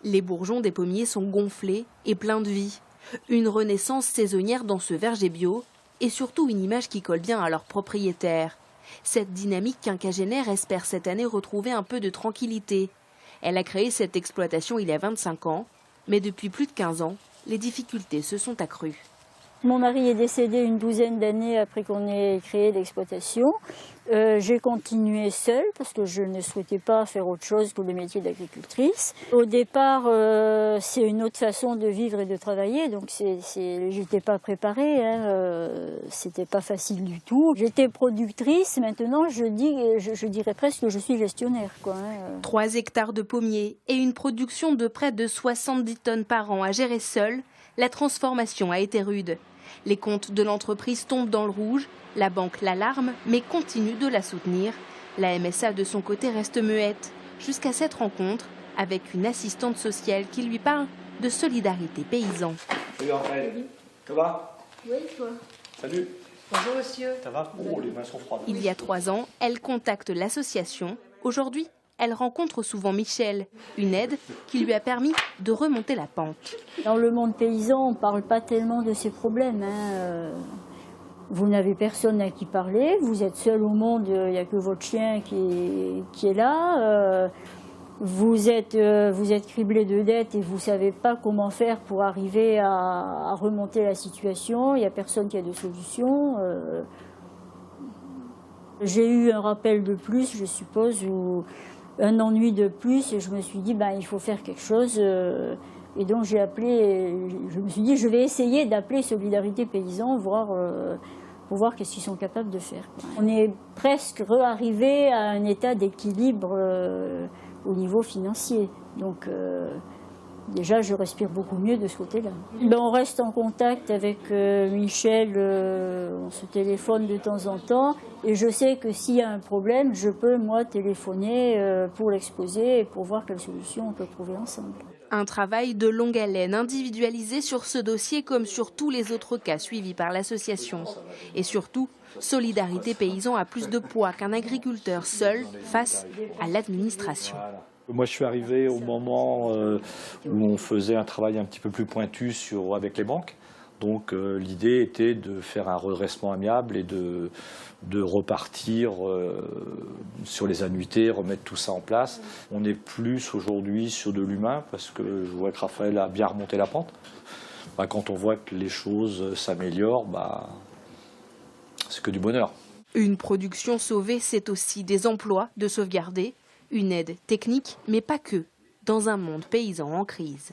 Les bourgeons des pommiers sont gonflés et pleins de vie. Une renaissance saisonnière dans ce verger bio et surtout une image qui colle bien à leurs propriétaires. Cette dynamique quinquagénaire espère cette année retrouver un peu de tranquillité. Elle a créé cette exploitation il y a 25 ans, mais depuis plus de 15 ans, les difficultés se sont accrues. Mon mari est décédé une douzaine d'années après qu'on ait créé l'exploitation. J'ai continué seule parce que je ne souhaitais pas faire autre chose que le métier d'agricultrice. Au départ, c'est une autre façon de vivre et de travailler, donc j'étais pas préparée, c'était pas facile du tout. J'étais productrice, maintenant je dirais presque que je suis gestionnaire, quoi. 3 hectares de pommiers et une production de près de 70 tonnes par an à gérer seule, la transformation a été rude. Les comptes de l'entreprise tombent dans le rouge, la banque l'alarme mais continue de la soutenir. La MSA de son côté reste muette, jusqu'à cette rencontre avec une assistante sociale qui lui parle de solidarité paysan. Salut Raphaël, ça va? Oui, toi. Salut. Bonjour monsieur. Ça va? Oh, les mains sont froides. Il y a 3 ans, elle contacte l'association. Aujourd'hui, elle rencontre souvent Michel, une aide qui lui a permis de remonter la pente. Dans le monde paysan, on ne parle pas tellement de ces problèmes. Vous n'avez personne à qui parler, vous êtes seul au monde, il n'y a que votre chien qui est là. Vous êtes criblé de dettes et vous ne savez pas comment faire pour arriver à remonter la situation. Il n'y a personne qui a de solution. J'ai eu un rappel de plus, je suppose, ou un ennui de plus, et je me suis dit, il faut faire quelque chose. Et donc j'ai appelé, je me suis dit, je vais essayer d'appeler Solidarité Paysan, pour voir qu'est-ce qu'ils sont capables de faire. On est presque arrivé à un état d'équilibre au niveau financier. Donc déjà, je respire beaucoup mieux de ce côté-là. On reste en contact avec Michel, on se téléphone de temps en temps. Et je sais que s'il y a un problème, je peux, moi, téléphoner pour l'exposer et pour voir quelle solution on peut trouver ensemble. Un travail de longue haleine, individualisé sur ce dossier comme sur tous les autres cas suivis par l'association. Et surtout, Solidarité Paysan a plus de poids qu'un agriculteur seul face à l'administration. Moi, je suis arrivé au moment où on faisait un travail un petit peu plus pointu avec les banques. Donc l'idée était de faire un redressement amiable et de repartir sur les annuités, remettre tout ça en place. On est plus aujourd'hui sur de l'humain parce que je vois que Raphaël a bien remonté la pente. Quand on voit que les choses s'améliorent, c'est que du bonheur. Une production sauvée, c'est aussi des emplois de sauvegarder, une aide technique, mais pas que, dans un monde paysan en crise.